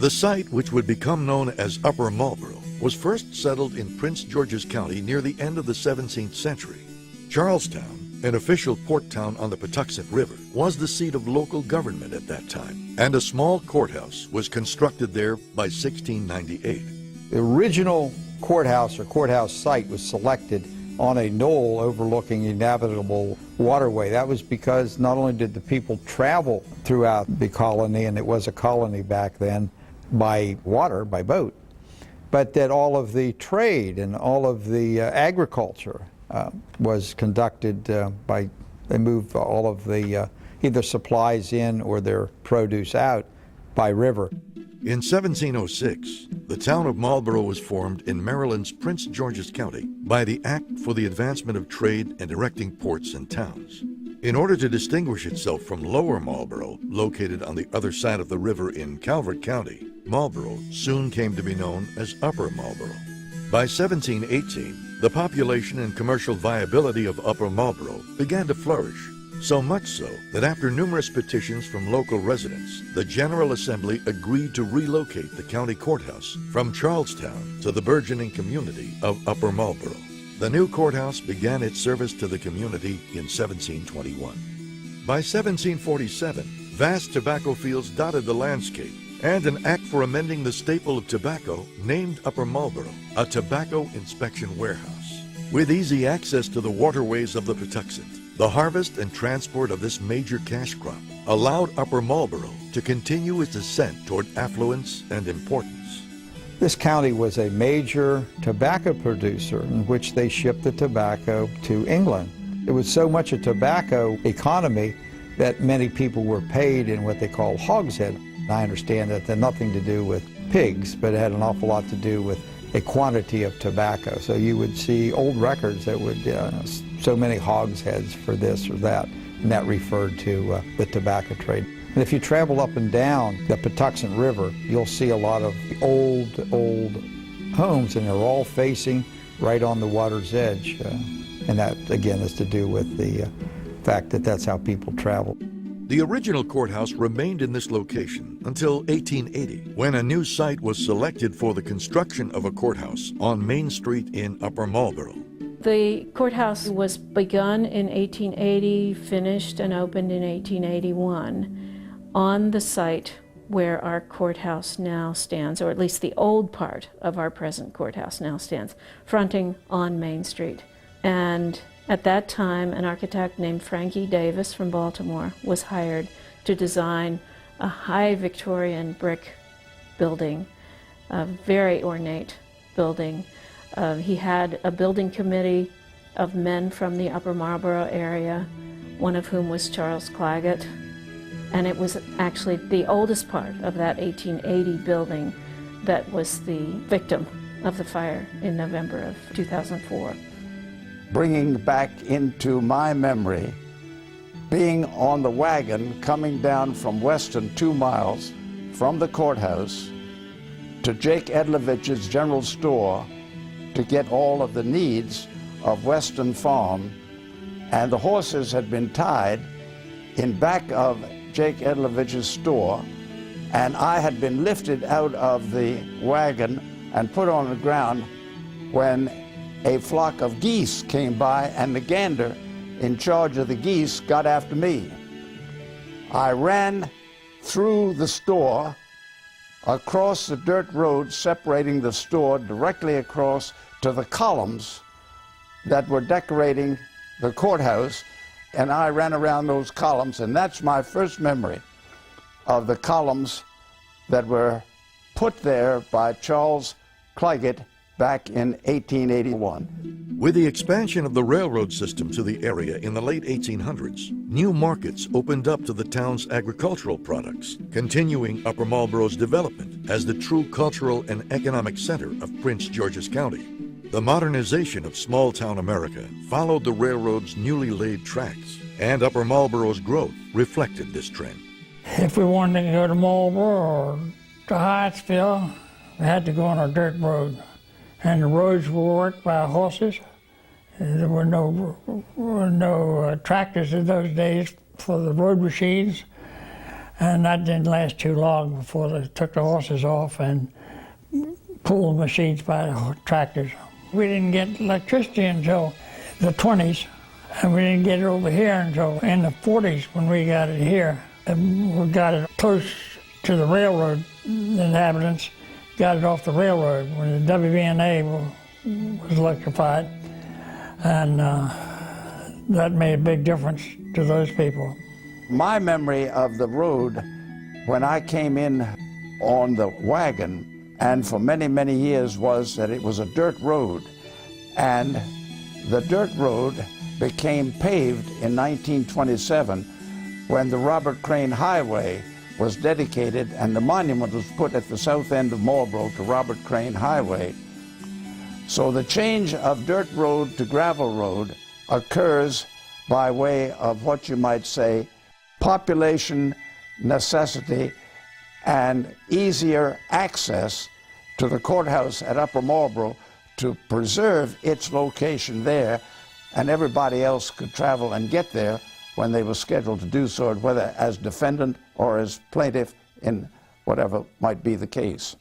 The site, which would become known as Upper Marlboro, was first settled in Prince George's County near the end of the 17th century. Charlestown, an official port town on the Patuxent River, was the seat of local government at that time, and a small courthouse was constructed there by 1698. The original courthouse or courthouse site was selected on a knoll overlooking a navigable waterway. That was because not only did the people travel throughout the colony, and it was a colony back then, by water, by boat, but that all of the trade and all of the agriculture was conducted they moved all of the either supplies in or their produce out by river. In 1706, the town of Marlboro was formed in Maryland's Prince George's County by the Act for the Advancement of Trade and Erecting Ports and Towns. In order to distinguish itself from Lower Marlboro, located on the other side of the river in Calvert County, Marlboro soon came to be known as Upper Marlboro. By 1718, the population and commercial viability of Upper Marlboro began to flourish, so much so that after numerous petitions from local residents, the General Assembly agreed to relocate the county courthouse from Charlestown to the burgeoning community of Upper Marlboro. The new courthouse began its service to the community in 1721. By 1747, vast tobacco fields dotted the landscape, and an act for amending the staple of tobacco named Upper Marlboro a tobacco inspection warehouse. With easy access to the waterways of the Patuxent, the harvest and transport of this major cash crop allowed Upper Marlboro to continue its ascent toward affluence and importance. This county was a major tobacco producer in which they shipped the tobacco to England. It was so much a tobacco economy that many people were paid in what they call hogshead. I understand that had nothing to do with pigs, but it had an awful lot to do with a quantity of tobacco. So you would see old records that would, so many hogsheads for this or that, and that referred to the tobacco trade. And if you travel up and down the Patuxent River, you'll see a lot of old homes, and they're all facing right on the water's edge. And that, again, is to do with the fact that that's how people traveled. The original courthouse remained in this location until 1880, when a new site was selected for the construction of a courthouse on Main Street in Upper Marlboro. The courthouse was begun in 1880, finished and opened in 1881 on the site where our courthouse now stands, or at least the old part of our present courthouse now stands, fronting on Main Street. And at that time, an architect named Frankie Davis from Baltimore was hired to design a high Victorian brick building, a very ornate building. He had a building committee of men from the Upper Marlboro area, one of whom was Charles Claggett, and it was actually the oldest part of that 1880 building that was the victim of the fire in November of 2004. Bringing back into my memory being on the wagon coming down from Weston 2 miles from the courthouse to Jake Edlovich's general store to get all of the needs of Weston Farm, and the horses had been tied in back of Jake Edlovich's store, and I had been lifted out of the wagon and put on the ground when a flock of geese came by, and the gander in charge of the geese got after me. I ran through the store, across the dirt road separating the store directly across to the columns that were decorating the courthouse, and I ran around those columns, and that's my first memory of the columns that were put there by Charles Claggett back in 1881. With the expansion of the railroad system to the area in the late 1800s, new markets opened up to the town's agricultural products, continuing Upper Marlboro's development as the true cultural and economic center of Prince George's County. The modernization of small-town America followed the railroad's newly laid tracks, and Upper Marlboro's growth reflected this trend. If we wanted to go to Marlboro or to Hyattsville, we had to go on a dirt road. And the roads were worked by horses. There were no tractors in those days for the road machines. And that didn't last too long before they took the horses off and pulled the machines by the tractors. We didn't get electricity until the 20s, and we didn't get it over here until in the 40s when we got it here. And we got it close to the railroad. The inhabitants got it off the railroad when the WVNA was electrified, and that made a big difference to those people. My memory of the road when I came in on the wagon, and for many, many years, was that it was a dirt road. And the dirt road became paved in 1927 when the Robert Crane Highway was dedicated and the monument was put at the south end of Marlborough to Robert Crane Highway. So the change of dirt road to gravel road occurs by way of what you might say population necessity and easier access to the courthouse at Upper Marlborough to preserve its location there, and everybody else could travel and get there when they were scheduled to do so, whether as defendant or as plaintiff in whatever might be the case.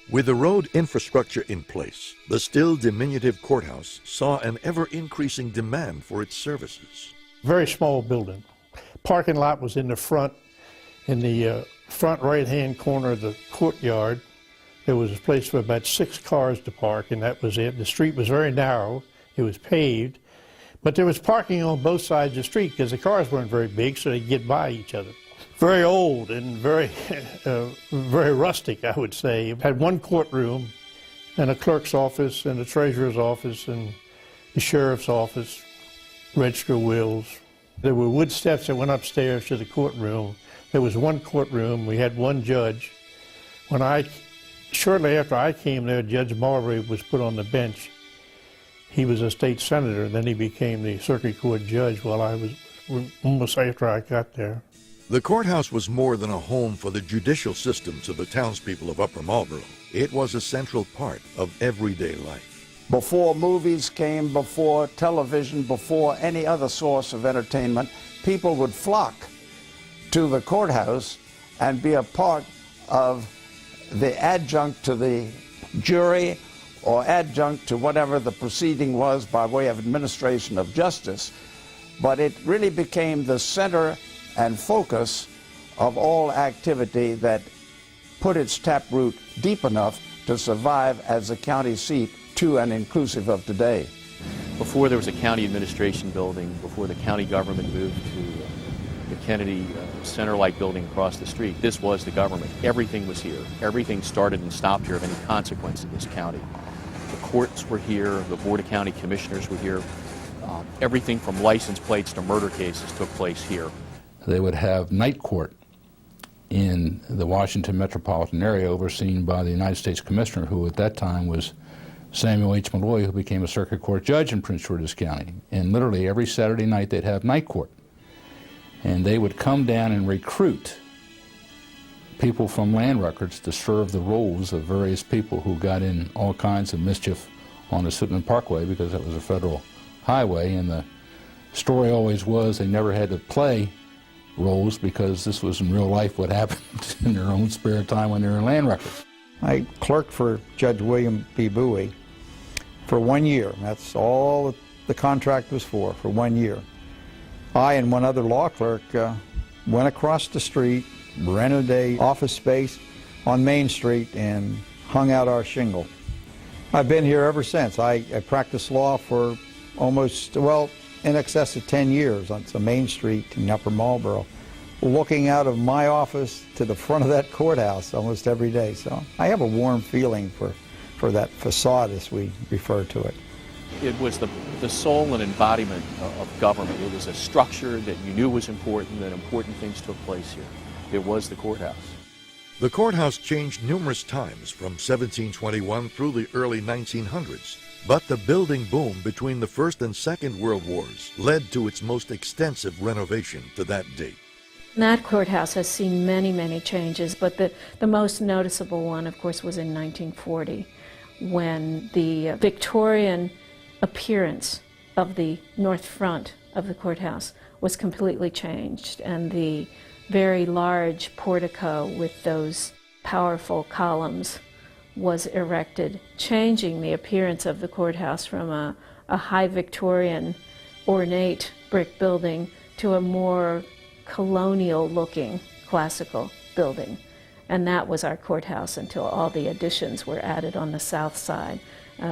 With the road infrastructure in place, the still diminutive courthouse saw an ever-increasing demand for its services. Very small building. Parking lot was in the front, in the front right-hand corner of the courtyard. There was a place for about 6 cars to park, and that was it. The street was very narrow. It was paved. But there was parking on both sides of the street because the cars weren't very big, so they could get by each other. Very old and very, very rustic, I would say. It had one courtroom and a clerk's office and a treasurer's office and the sheriff's office, register wills. There were wood steps that went upstairs to the courtroom. There was one courtroom. We had one judge. Shortly after I came there, Judge Marbury was put on the bench. He was a state senator, then he became the circuit court judge while I was almost after I got there. The courthouse was more than a home for the judicial systems of the townspeople of Upper Marlborough. It was a central part of everyday life. Before movies came, before television, before any other source of entertainment, people would flock to the courthouse and be a part of the adjunct to the jury or adjunct to whatever the proceeding was by way of administration of justice. But it really became the center and focus of all activity that put its taproot deep enough to survive as a county seat to and inclusive of today. Before there was a county administration building, before the county government moved to the Kennedy Center-like building across the street, this was the government. Everything was here. Everything started and stopped here of any consequence in this county. The courts were here, the Board of County Commissioners were here. Everything from license plates to murder cases took place here. They would have night court in the Washington metropolitan area overseen by the United States Commissioner, who at that time was Samuel H. Malloy, who became a circuit court judge in Prince George's County. And literally every Saturday night they'd have night court. And they would come down and recruit people from land records to serve the roles of various people who got in all kinds of mischief on the Suitland Parkway because that was a federal highway. And the story always was they never had to play roles because this was in real life what happened in their own spare time when they were in land records. I clerked for Judge William B. Bowie for 1 year. That's all the contract was for 1 year. I and one other law clerk went across the street, rented an office space on Main Street, and hung out our shingle. I've been here ever since. I practiced law for almost, well, in excess of 10 years on some Main Street in Upper Marlborough, looking out of my office to the front of that courthouse almost every day. So I have a warm feeling for that facade, as we refer to it. It was the soul and embodiment of government. It was a structure that you knew was important, that important things took place here. It was the courthouse. The courthouse changed numerous times from 1721 through the early 1900s. But the building boom between the First and Second World Wars led to its most extensive renovation to that date. That courthouse has seen many, many changes, but the most noticeable one, of course, was in 1940, when the Victorian appearance of the north front of the courthouse was completely changed, and the very large portico with those powerful columns was erected, changing the appearance of the courthouse from a high Victorian ornate brick building to a more colonial-looking classical building. And that was our courthouse until all the additions were added on the south side,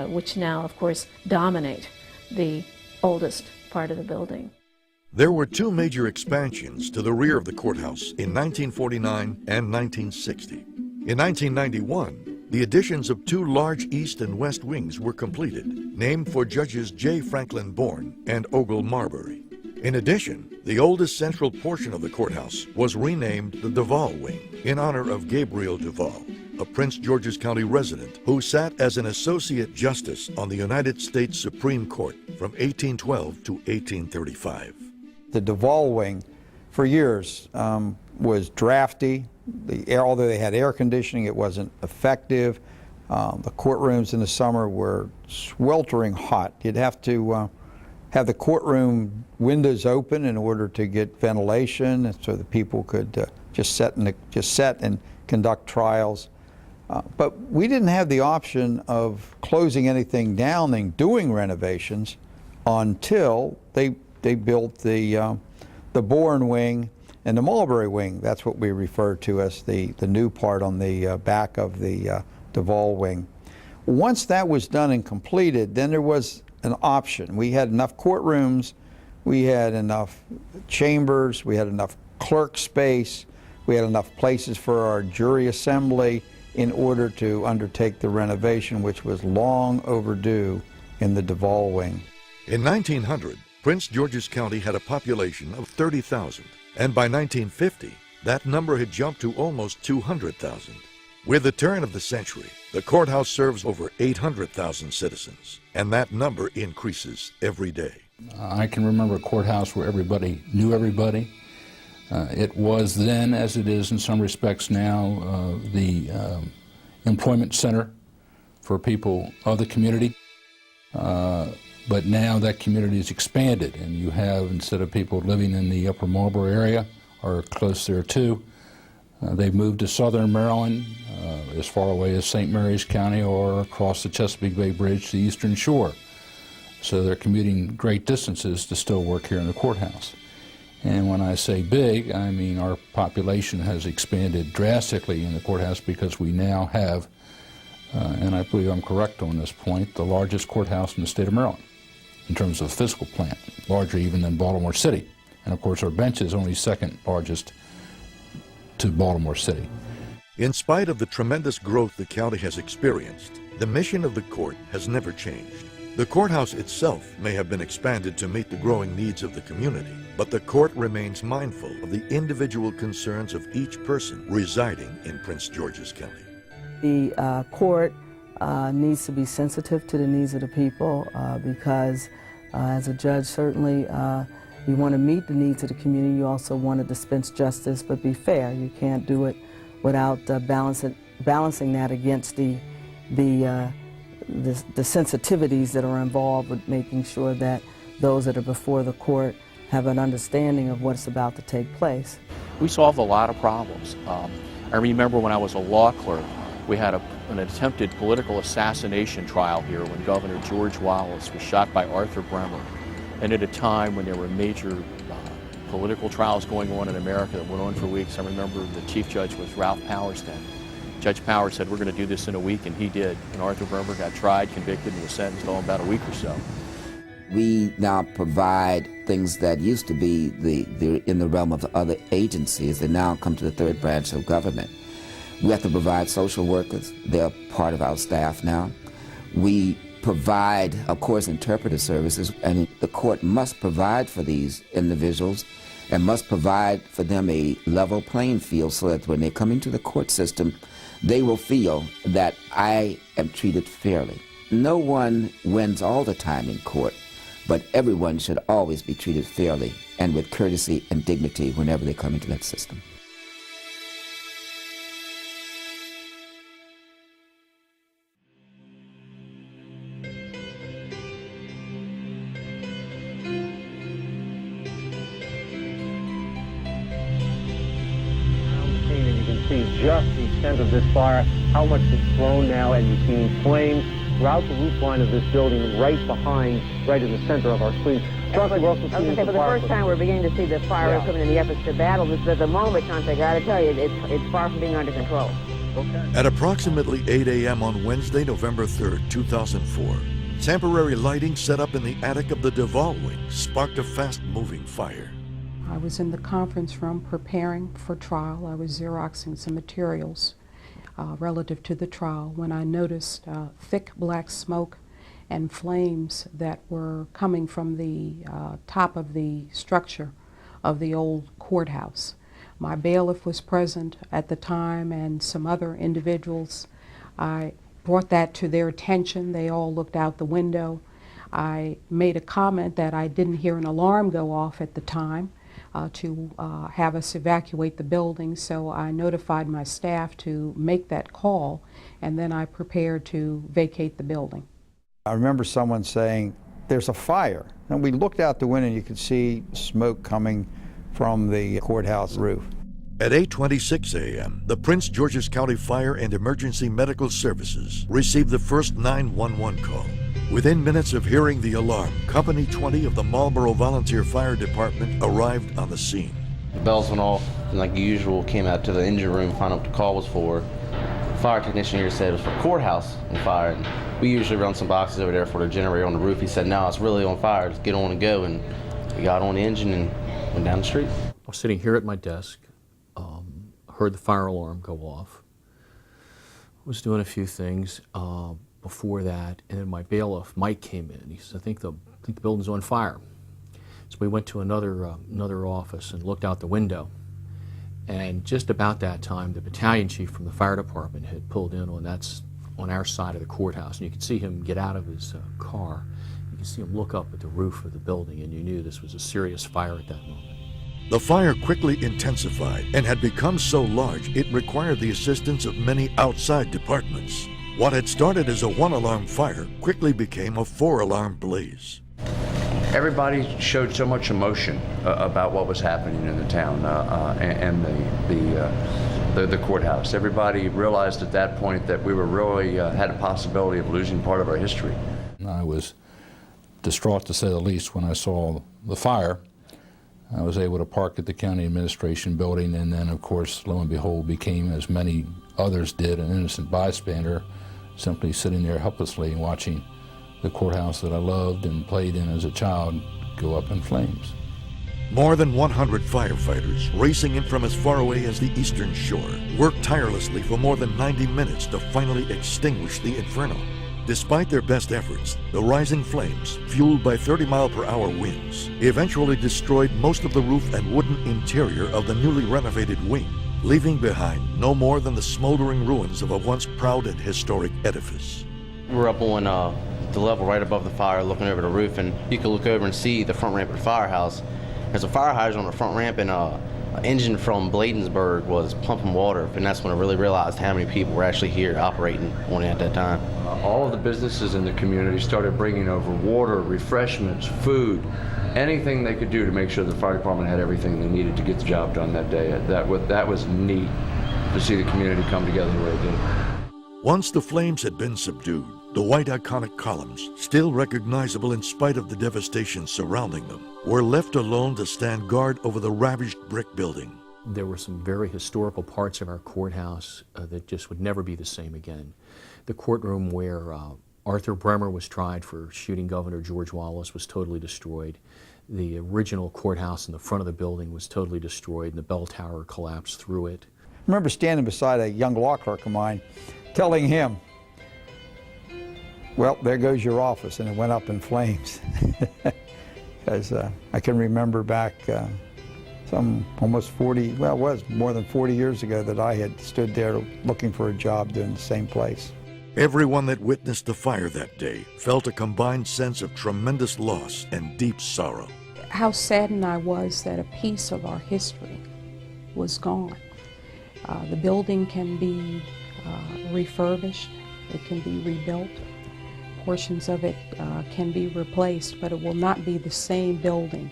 which now, of course, dominate the oldest part of the building. There were two major expansions to the rear of the courthouse in 1949 and 1960. In 1991, the additions of two large east and west wings were completed, named for Judges J. Franklin Bourne and Ogle Marbury. In addition, the oldest central portion of the courthouse was renamed the Duval Wing in honor of Gabriel Duval, a Prince George's County resident who sat as an associate justice on the United States Supreme Court from 1812 to 1835. The Duval Wing, for years, was drafty. Although they had air conditioning, it wasn't effective. The courtrooms in the summer were sweltering hot. You'd have to have the courtroom windows open in order to get ventilation, so that people could just sit and conduct trials. But we didn't have the option of closing anything down and doing renovations until they built the Bourne Wing and the Marbury Wing. That's what we refer to as the new part on the back of the Duval Wing. Once that was done and completed, then there was an option. We had enough courtrooms, we had enough chambers, we had enough clerk space, we had enough places for our jury assembly in order to undertake the renovation, which was long overdue in the Duval Wing. In 1900, Prince George's County had a population of 30,000, and by 1950, that number had jumped to almost 200,000. With the turn of the century, the courthouse serves over 800,000 citizens, and that number increases every day. I can remember a courthouse where everybody knew everybody. It was then, as it is in some respects now, the employment center for people of the community. But now that community is expanded, and you have, instead of people living in the upper Marlboro area or close there too, they've moved to southern Maryland, as far away as St. Mary's County or across the Chesapeake Bay Bridge to the Eastern Shore. So they're commuting great distances to still work here in the courthouse. And when I say big, I mean our population has expanded drastically in the courthouse because we now have, and I believe I'm correct on this point, the largest courthouse in the state of Maryland in terms of physical plant, larger even than Baltimore City. And of course our bench is only second largest to Baltimore City. In spite of the tremendous growth the county has experienced, the mission of the court has never changed. The courthouse itself may have been expanded to meet the growing needs of the community, but the court remains mindful of the individual concerns of each person residing in Prince George's County. The court needs to be sensitive to the needs of the people because as a judge, certainly you want to meet the needs of the community. You also want to dispense justice, but be fair. You can't do it without balancing that against the sensitivities that are involved with making sure that those that are before the court have an understanding of what's about to take place. We solved a lot of problems. I remember when I was a law clerk, we had an attempted political assassination trial here when Governor George Wallace was shot by Arthur Bremer. And at a time when there were major political trials going on in America that went on for weeks, I remember the chief judge was Ralph Powers then. Judge Powers said, we're going to do this in a week, and he did. And Arthur Bremer got tried, convicted, and was sentenced all in about a week or so. We now provide things that used to be in the realm of the other agencies that now come to the third branch of government. We have to provide social workers. They're part of our staff now. We provide, of course, interpretive services, and the court must provide for these individuals and must provide for them a level playing field so that when they come into the court system, they will feel that I am treated fairly. No one wins all the time in court, but everyone should always be treated fairly and with courtesy and dignity whenever they come into that system. see just the extent of this fire, how much it's grown now, and you've seen flames throughout the roof line of this building, right in the center of our screen. For the first time, we're beginning to see the fire equipment and the efforts to battle this. But at the moment, Chance, I got to tell you, it's far from being under control. Okay. At approximately 8 a.m. on Wednesday, November 3rd, 2004, temporary lighting set up in the attic of the Duval wing sparked a fast-moving fire. I was in the conference room preparing for trial. I was Xeroxing some materials relative to the trial when I noticed thick black smoke and flames that were coming from the top of the structure of the old courthouse. My bailiff was present at the time and some other individuals. I brought that to their attention. They all looked out the window. I made a comment that I didn't hear an alarm go off at the time to have us evacuate the building, so I notified my staff to make that call, and then I prepared to vacate the building. I remember someone saying, "There's a fire." And we looked out the window and you could see smoke coming from the courthouse roof. At 8:26 a.m., the Prince George's County Fire and Emergency Medical Services received the first 911 call. Within minutes of hearing the alarm, Company 20 of the Marlboro Volunteer Fire Department arrived on the scene. The bells went off, and like usual, came out to the engine room, found out what the call was for. The fire technician here said it was for courthouse on fire, and we usually run some boxes over there for the generator on the roof. He said, "No, it's really on fire. Let's get on and go." And we got on the engine and went down the street. I was sitting here at my desk, heard the fire alarm go off, was doing a few things before that, and then my bailiff, Mike, came in. He said, I think the building's on fire. So we went to another office and looked out the window. And just about that time, the battalion chief from the fire department had pulled in on our side of the courthouse. And you could see him get out of his car. You could see him look up at the roof of the building, and you knew this was a serious fire at that moment. The fire quickly intensified and had become so large it required the assistance of many outside departments. What had started as a one-alarm fire quickly became a four-alarm blaze. Everybody showed so much emotion about what was happening in the town and the courthouse. Everybody realized at that point that we were really had a possibility of losing part of our history. I was distraught, to say the least, when I saw the fire. I was able to park at the county administration building, and then, of course, lo and behold, became, as many others did, an innocent bystander, simply sitting there helplessly watching the courthouse that I loved and played in as a child go up in flames. More than 100 firefighters, racing in from as far away as the eastern shore, worked tirelessly for more than 90 minutes to finally extinguish the inferno. Despite their best efforts, the rising flames, fueled by 30-mile-per-hour winds, eventually destroyed most of the roof and wooden interior of the newly renovated wing, leaving behind no more than the smoldering ruins of a once proud and historic edifice. We're up on the level right above the fire, looking over the roof, and you can look over and see the front ramp of the firehouse. There's a fire hydrant on the front ramp, and an engine from Bladensburg was pumping water, and that's when I really realized how many people were actually here operating on it at that time. All of the businesses in the community started bringing over water, refreshments, food, anything they could do to make sure the fire department had everything they needed to get the job done that day. That was neat to see the community come together the way it did. Once the flames had been subdued, the white iconic columns, still recognizable in spite of the devastation surrounding them, were left alone to stand guard over the ravaged brick building. There were some very historical parts of our courthouse that just would never be the same again. The courtroom where Arthur Bremer was tried for shooting Governor George Wallace was totally destroyed. The original courthouse in the front of the building was totally destroyed, and the bell tower collapsed through it. I remember standing beside a young law clerk of mine, telling him, "Well, there goes your office," and it went up in flames. Because I can remember back almost 40, well, it was more than 40 years ago that I had stood there looking for a job doing the same place. Everyone that witnessed the fire that day felt a combined sense of tremendous loss and deep sorrow. How saddened I was that a piece of our history was gone. The building can be refurbished, it can be rebuilt, portions of it can be replaced, but it will not be the same building.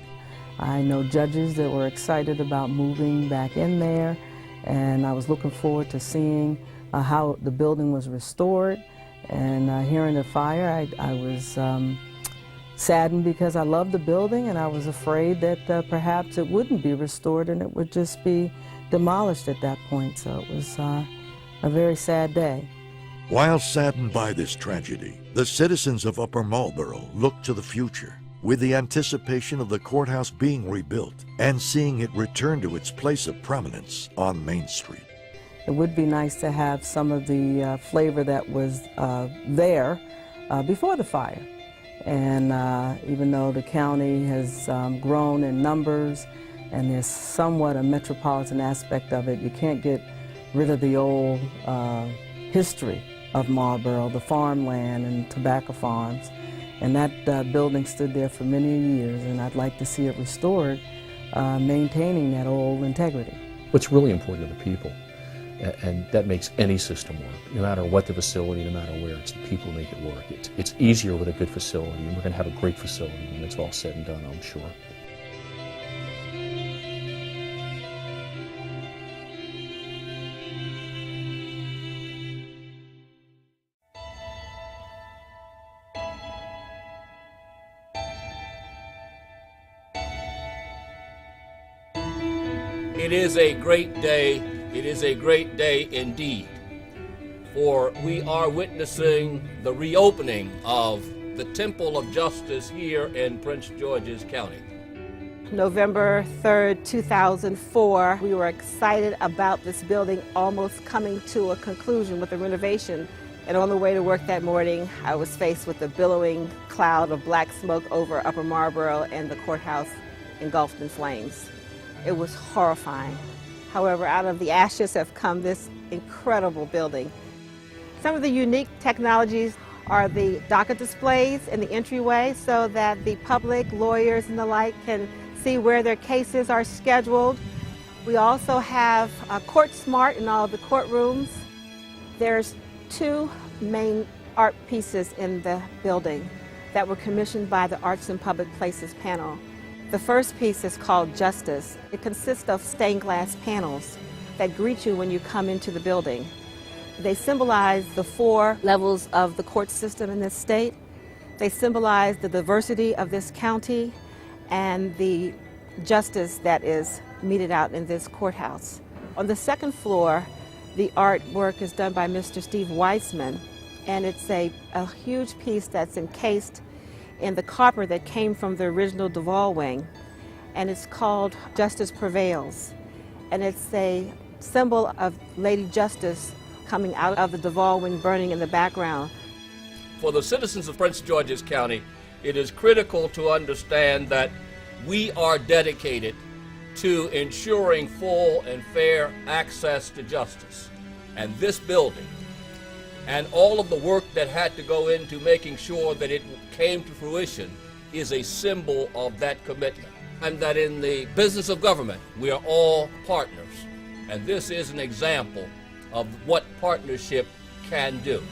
I know judges that were excited about moving back in there, and I was looking forward to seeing how the building was restored. And hearing the fire, I was saddened because I loved the building, and I was afraid that perhaps it wouldn't be restored and it would just be demolished at that point. So it was a very sad day. While saddened by this tragedy, the citizens of Upper Marlboro look to the future with the anticipation of the courthouse being rebuilt and seeing it return to its place of prominence on Main Street. It would be nice to have some of the flavor that was there before the fire. And even though the county has grown in numbers and there's somewhat a metropolitan aspect of it, you can't get rid of the old history of Marlboro, the farmland and tobacco farms. And that building stood there for many years, and I'd like to see it restored, maintaining that old integrity. What's really important to the people, and that makes any system work, no matter what the facility, no matter where, it's the people who make it work. It's easier with a good facility, and we're going to have a great facility when it's all said and done, I'm sure. It is a great day. It is a great day indeed, for we are witnessing the reopening of the Temple of Justice here in Prince George's County. November 3rd, 2004, we were excited about this building almost coming to a conclusion with the renovation. And on the way to work that morning, I was faced with a billowing cloud of black smoke over Upper Marlboro and the courthouse engulfed in flames. It was horrifying. However, out of the ashes have come this incredible building. Some of the unique technologies are the docket displays in the entryway so that the public, lawyers and the like can see where their cases are scheduled. We also have Court Smart in all of the courtrooms. There's two main art pieces in the building that were commissioned by the Arts and Public Places panel. The first piece is called Justice. It consists of stained glass panels that greet you when you come into the building. They symbolize the 4 levels of the court system in this state. They symbolize the diversity of this county and the justice that is meted out in this courthouse. On the second floor, the artwork is done by Mr. Steve Weissman, and it's a huge piece that's encased in the copper that came from the original Duval wing, and it's called Justice Prevails. And it's a symbol of Lady Justice coming out of the Duval wing burning in the background. For the citizens of Prince George's County, it is critical to understand that we are dedicated to ensuring full and fair access to justice. And this building and all of the work that had to go into making sure that it came to fruition is a symbol of that commitment. And that in the business of government, we are all partners. And this is an example of what partnership can do.